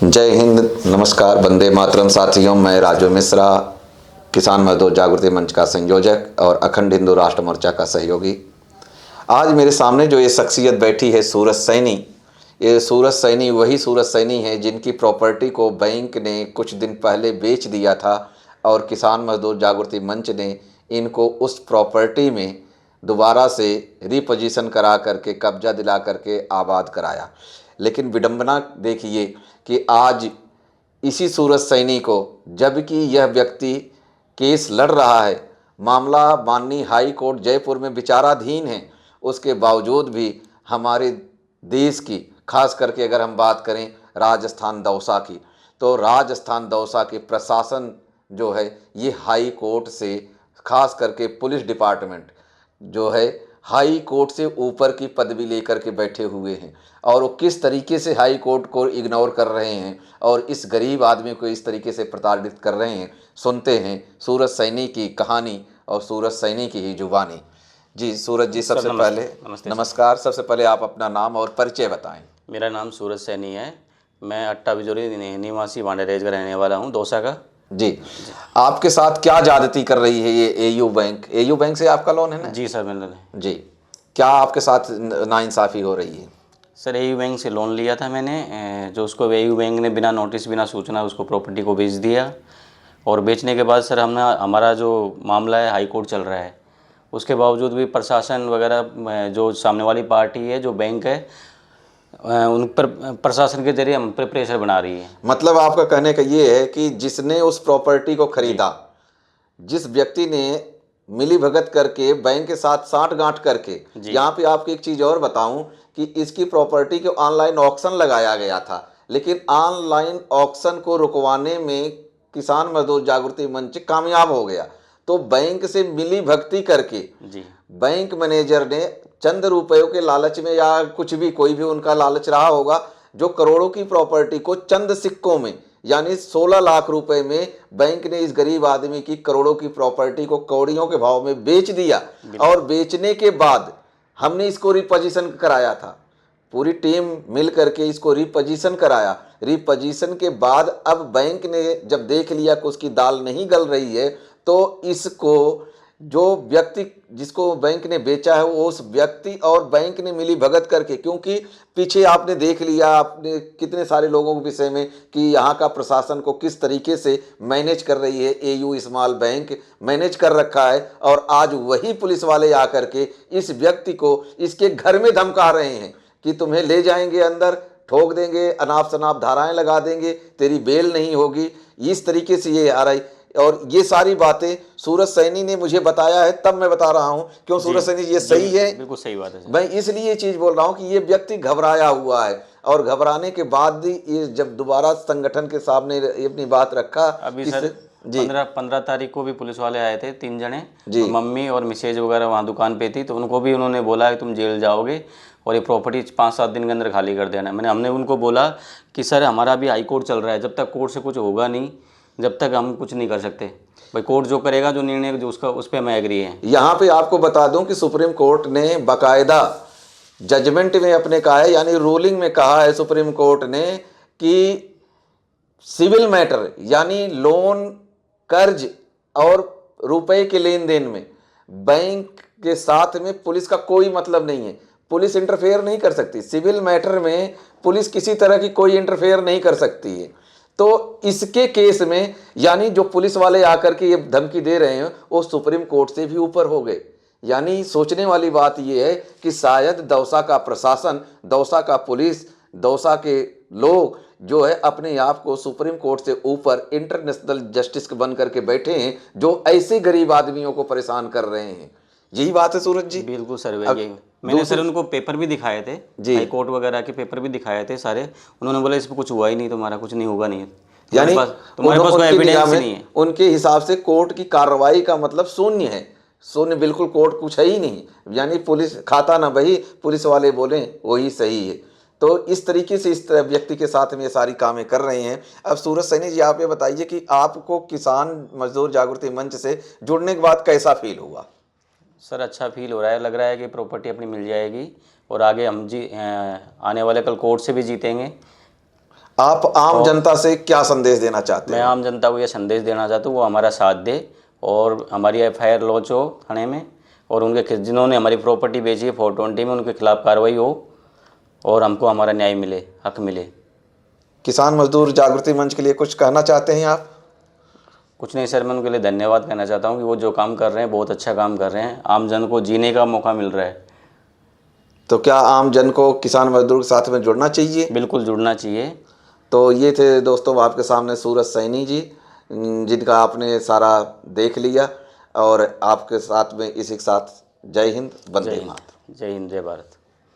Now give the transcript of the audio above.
जय हिंद, नमस्कार, वंदे मातरम साथियों। मैं राजू मिश्रा, किसान मजदूर जागृति मंच का संयोजक और अखंड हिंदू राष्ट्र मोर्चा का सहयोगी। आज मेरे सामने जो ये शख्सियत बैठी है, सूरज सैनी। ये सूरज सैनी वही सूरज सैनी है जिनकी प्रॉपर्टी को बैंक ने कुछ दिन पहले बेच दिया था और किसान मजदूर जागृति मंच ने इनको उस प्रॉपर्टी में दोबारा से रिपोजीशन करा करके कब्जा दिला करके आबाद कराया। लेकिन विडंबना देखिए कि आज इसी सूरज सैनी को, जबकि यह व्यक्ति केस लड़ रहा है, मामला माननीय हाई कोर्ट जयपुर में विचाराधीन है, उसके बावजूद भी हमारे देश की, खास करके अगर हम बात करें राजस्थान दौसा की, तो राजस्थान दौसा के प्रशासन जो है ये हाई कोर्ट से, खास करके पुलिस डिपार्टमेंट जो है हाई कोर्ट से ऊपर की पदवी लेकर के बैठे हुए हैं और वो किस तरीके से हाई कोर्ट को इग्नोर कर रहे हैं और इस गरीब आदमी को इस तरीके से प्रताड़ित कर रहे हैं। सुनते हैं सूरज सैनी की कहानी और सूरज सैनी की ही जुबानी। जी सूरज जी, सबसे पहले नमस्कार। सबसे पहले आप अपना नाम और परिचय बताएं। मेरा नाम सूरज सैनी है। मैं अट्टा बिजोरी निवासी वांडेरेज का रहने वाला हूँ, दौसा का। जी, आपके साथ क्या ज्यादती कर रही है ये एयू बैंक? एयू बैंक से आपका लोन है ना? जी सर, मैंने जी, क्या आपके साथ नाइंसाफ़ी हो रही है? सर एयू बैंक से लोन लिया था मैंने, जो उसको एयू बैंक ने बिना नोटिस बिना सूचना उसको प्रॉपर्टी को बेच दिया। और बेचने के बाद सर हमारा जो मामला है हाई कोर्ट चल रहा है, उसके बावजूद भी प्रशासन वगैरह जो सामने वाली पार्टी है, जो बैंक है, उन पर प्रशासन के जरिए हम पर प्रेशर बना रही है। मतलब आपका कहने का ये है कि जिसने उस प्रॉपर्टी को खरीदा, जिस व्यक्ति ने मिली भगत करके बैंक के साथ साठ गांठ करके, यहाँ पे आपको एक चीज़ और बताऊं कि इसकी प्रॉपर्टी के ऑनलाइन ऑक्शन लगाया गया था, लेकिन ऑनलाइन ऑक्शन को रुकवाने में किसान मजदूर जागृति मंच कामयाब हो गया। तो बैंक से मिली भगती करके बैंक मैनेजर ने चंद रुपयों के लालच में, या कुछ भी, कोई भी उनका लालच रहा होगा, जो करोड़ों की प्रॉपर्टी को चंद सिक्कों में, यानी 16 लाख रुपए में बैंक ने इस गरीब आदमी की करोड़ों की प्रॉपर्टी को कौड़ियों के भाव में बेच दिया। और बेचने के बाद हमने इसको रिपोजीशन कराया था, पूरी टीम मिल करके इसको रिपोजीशन कराया। रिपोजीशन के बाद अब बैंक ने जब देख लिया कि उसकी दाल नहीं गल रही है, तो इसको, जो व्यक्ति जिसको बैंक ने बेचा है, वो उस व्यक्ति और बैंक ने मिली भगत करके, क्योंकि पीछे आपने देख लिया, आपने कितने सारे लोगों के विषय में कि यहाँ का प्रशासन को किस तरीके से मैनेज कर रही है, एयू स्मॉल बैंक मैनेज कर रखा है। और आज वही पुलिस वाले आकर के इस व्यक्ति को इसके घर में धमका रहे हैं कि तुम्हें ले जाएंगे अंदर, ठोक देंगे, अनाप शनाप धाराएं लगा देंगे, तेरी बेल नहीं होगी। इस तरीके से ये आ रही, और ये सारी बातें सूरज सैनी ने मुझे बताया है, तब मैं बता रहा हूं। क्यों सूरज सैनी, ये सही है? बिल्कुल सही बात है। मैं इसलिए ये चीज बोल रहा हूं कि ये व्यक्ति घबराया हुआ है, और घबराने के बाद ये जब दोबारा संगठन के सामने अपनी बात रखा, अभी सर 15 तारीख को भी पुलिस वाले आए थे, 3 जने, मम्मी और मिसेज वगैरह वहाँ दुकान पे थी, तो उनको भी उन्होंने बोला कि तुम जेल जाओगे और ये प्रॉपर्टी 5-7 दिन के अंदर खाली कर देना। हमने उनको बोला कि सर हमारा भी हाई कोर्ट चल रहा है, जब तक कोर्ट से कुछ होगा नहीं, जब तक हम कुछ नहीं कर सकते। भाई कोर्ट जो करेगा, जो निर्णय जो उसका, उस पर मैं एग्री है। यहाँ पे आपको बता दूं कि सुप्रीम कोर्ट ने बाकायदा जजमेंट में अपने कहा है, यानी रूलिंग में कहा है सुप्रीम कोर्ट ने कि सिविल मैटर, यानी लोन, कर्ज और रुपए के लेन देन में बैंक के साथ में पुलिस का कोई मतलब नहीं है। पुलिस इंटरफेयर नहीं कर सकती सिविल मैटर में, पुलिस किसी तरह की कोई इंटरफेयर नहीं कर सकती है। तो इसके केस में, यानी जो पुलिस वाले आकर के ये धमकी दे रहे हैं, वो सुप्रीम कोर्ट से भी ऊपर हो गए। यानी सोचने वाली बात ये है कि शायद दौसा का प्रशासन, दौसा का पुलिस, दौसा के लोग जो है अपने आप को सुप्रीम कोर्ट से ऊपर इंटरनेशनल जस्टिस बन करके बैठे हैं, जो ऐसे गरीब आदमियों को परेशान कर रहे हैं। यही बात है सूरज जी? बिल्कुल सर, मैंने सर उनको पेपर भी दिखाए थे, हाई कोर्ट वगैरह के पेपर भी दिखाए थे सारे। उन्होंने बोला इस पर कुछ हुआ ही नहीं, तुम्हारा कुछ नहीं होगा, नहीं, यानी तुम्हारे पास कोई एविडेंस नहीं है। उनके हिसाब से कोर्ट की कार्रवाई का मतलब शून्य है, शून्य, बिल्कुल कोर्ट कुछ है ही नहीं। यानी पुलिस खाता ना बही, पुलिस वाले बोले वही सही है। तो इस तरीके से इस व्यक्ति के साथ में ये सारी कामें कर रहे हैं। अब सूरज सैनी जी, आप ये बताइए कि आपको किसान मजदूर जागृति मंच से जुड़ने के बाद कैसा फील हुआ? सर अच्छा फील हो रहा है, लग रहा है कि प्रॉपर्टी अपनी मिल जाएगी और आगे हम आने वाले कल कोर्ट से भी जीतेंगे। आप आम जनता से क्या संदेश देना चाहते मैं हैं? आम जनता को यह संदेश देना चाहता हूँ वो हमारा साथ दे और हमारी एफआईआर लॉन्च हो थाने में, और उनके जिन्होंने हमारी प्रॉपर्टी बेची है 420 में उनके खिलाफ कार्रवाई हो और हमको हमारा न्याय मिले, हक मिले। किसान मजदूर जागृति मंच के लिए कुछ कहना चाहते हैं आप? कुछ नहीं सर, मैं उनके लिए धन्यवाद कहना चाहता हूँ कि वो जो काम कर रहे हैं बहुत अच्छा काम कर रहे हैं, आम जन को जीने का मौका मिल रहा है। तो क्या आम जन को किसान मजदूर के साथ में जुड़ना चाहिए? बिल्कुल जुड़ना चाहिए। तो ये थे दोस्तों आपके सामने सूरज सैनी जी, जिनका आपने सारा देख लिया, और आपके साथ में इसी के साथ जय हिंद, वंदे मातरम। जय हिंद, जय भारत।